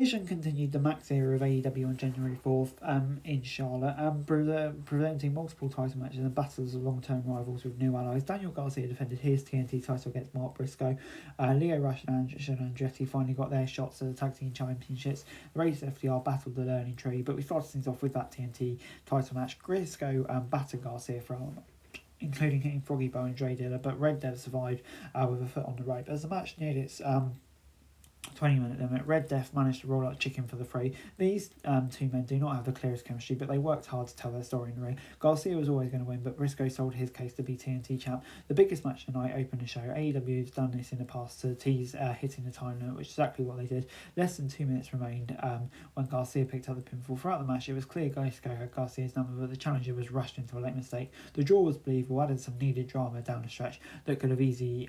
Collision continued the Max era of AEW on January 4th in Charlotte, presenting multiple title matches and battles of long-term rivals with new allies. Daniel Garcia defended his TNT title against Mark Briscoe. Leo Rush and Andretti finally got their shots at the Tag Team Championships. The Race FDR battled the Learning Tree, but we started things off with that TNT title match. Briscoe battered Garcia for including hitting Froggy Bow and Dre Dilla, but Red Dev survived with a foot on the rope. As the match neared its 20-minute limit, Red Death managed to roll out chicken for the fray. These two men do not have the clearest chemistry, but they worked hard to tell their story in the ring. Garcia was always going to win, but Briscoe sold his case to be TNT champ. The biggest match tonight opened the show. AEW has done this in the past to tease hitting the time limit, which is exactly what they did. Less than 2 minutes remained when Garcia picked up the pinfall. Throughout the match, it was clear Briscoe had Garcia's number, but the challenger was rushed into a late mistake. The draw was believable, added some needed drama down the stretch that could have easily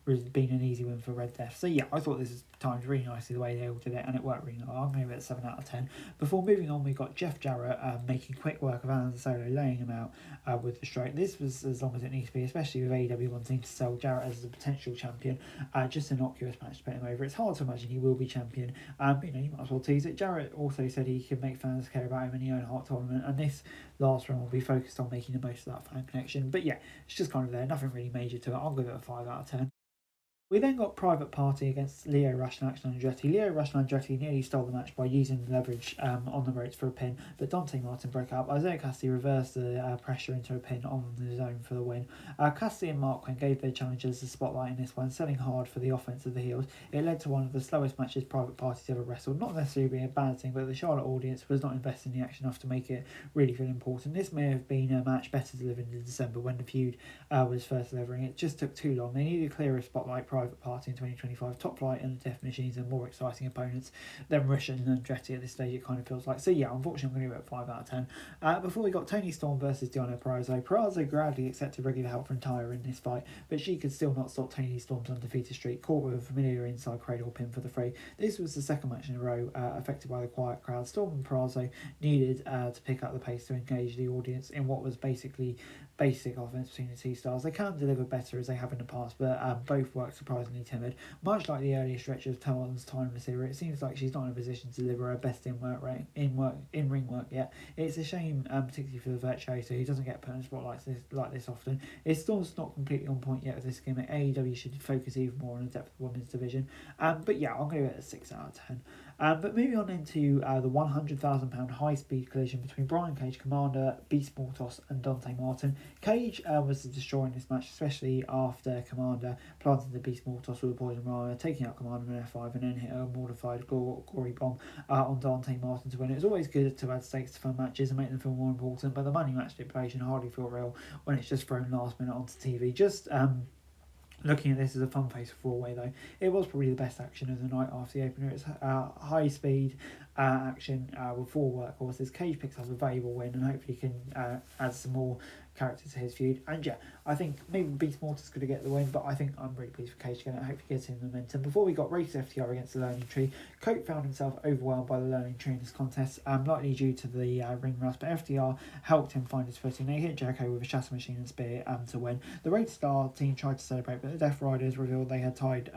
been an easy win for Red Death. So yeah, I thought this was timed really nicely the way they all did it, and it worked really well. I'm going to give it a 7 out of 10. Before moving on, we got Jeff Jarrett making quick work of Alan Solo, laying him out with the stroke. This was as long as it needs to be, especially with AEW wanting to sell Jarrett as a potential champion. Just an innocuous match to put him over. It's hard to imagine he will be champion. You might as well tease it. Jarrett also said he could make fans care about him in the Owen Hart tournament, and this last round will be focused on making the most of that fan connection. But yeah, it's just kind of there, nothing really major to it. I'll give it a 5 out of 10. We then got Private Party against Leo Rush and Andretti. Leo Rush and Andretti nearly stole the match by using leverage on the ropes for a pin, but Dante Martin broke up. Isaiah Cassidy reversed the pressure into a pin on the zone for the win. Cassidy and Marquand gave their challengers the spotlight in this one, selling hard for the offense of the heels. It led to one of the slowest matches Private Party's ever wrestled. Not necessarily being a bad thing, but the Charlotte audience was not invested in the action enough to make it really feel important. This may have been a match better delivered in December when the feud was first delivering. It just took too long. They needed a clearer spotlight Private Party in 2025. Top flight and the Death Machines are more exciting opponents than Rush and Andretti at this stage, it kind of feels like. So yeah, unfortunately I'm going to give it a 5 out of 10. Before we got Toni Storm versus Deonna Purrazzo. Purrazzo gladly accepted regular help from Tyra in this fight, but she could still not stop Toni Storm's undefeated streak, caught with a familiar inside cradle pin for the fray. This was the second match in a row affected by the quiet crowd. Storm and Purrazzo needed to pick up the pace to engage the audience in what was basically basic offense between the two stars. They can deliver better as they have in the past, but both work surprisingly timid. Much like the earlier stretch of Talon's time in the series, it seems like she's not in a position to deliver her best in ring work yet. It's a shame, particularly for the virtuoso who doesn't get put in spotlights like this often. It's still not completely on point yet with this gimmick. AEW should focus even more on the depth of the women's division. But yeah, I'll give it a 6 out of 10. But moving on into the £100,000 high-speed collision between Brian Cage, Commander, Beast Mortos and Dante Martin. Cage was the destroyer in this match, especially after Commander planted the Beast Mortos with a poison rana, taking out Commander in F5 and then hit a mortified glory bomb on Dante Martin to win. It was always good to add stakes to fun matches and make them feel more important, but the money match stipulation hardly feel real when it's just thrown last minute onto TV. Just looking at this as a fun-faced four-way, though, it was probably the best action of the night after the opener. It's high-speed action with 4 workhorses. Cage picks up a valuable win and hopefully can add some more character to his feud. And yeah, I think maybe Beast Mortis could get the win, but I think I'm really pleased for Cage to get it. I hope he gets in momentum. Before we got Race FTR against the Learning Tree, Coke found himself overwhelmed by the Learning Tree in this contest, likely due to the ring rust, but FTR helped him find his footing. They hit Jericho with a Shatter Machine and Spear to win. The Raid Star team tried to celebrate, but the Death Riders revealed they had tied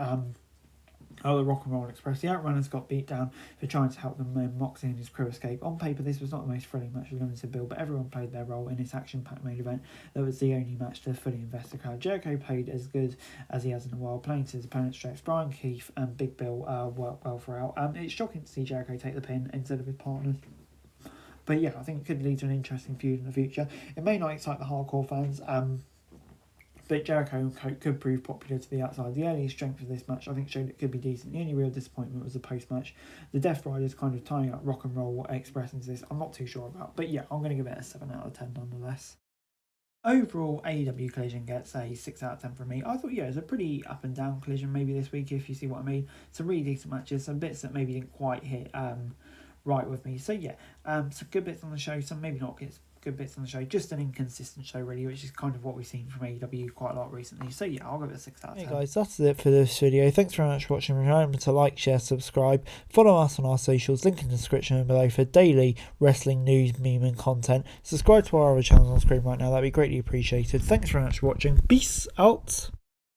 the Rock and Roll Express. The Outrunners got beat down for trying to help them when Moxley and his crew escape. On paper, this was not the most thrilling match with limited build, but everyone played their role in this action-packed main event that was the only match to fully invest the crowd. Jericho played as good as he has in a while, playing to his opponent's strengths. Brian Keith and Big Bill worked well throughout. It's shocking to see Jericho take the pin instead of his partners. But yeah, I think it could lead to an interesting feud in the future. It may not excite the hardcore fans, but Jericho and Coke could prove popular to the outside. The early strength of this match, I think, showed it could be decent. The only real disappointment was the post-match. The Death Riders kind of tying up Rock and Roll Express into this, I'm not too sure about. But yeah, I'm going to give it a 7 out of 10 nonetheless. Overall, AEW Collision gets a 6 out of 10 from me. I thought, yeah, it was a pretty up and down Collision maybe this week, if you see what I mean. Some really decent matches, some bits that maybe didn't quite hit right with me. So yeah, some good bits on the show, some maybe not good bits on the show, just an inconsistent show really, which is kind of what we've seen from AEW quite a lot recently. So yeah, I'll give it a 6 out of 10. Hey guys, that's it for this video. Thanks very much for watching. Remember to like, share, subscribe, follow us on our socials, link in the description below for daily wrestling news, meme and content. Subscribe to our other channels on screen right now, that'd be greatly appreciated. Thanks very much for watching. Peace out.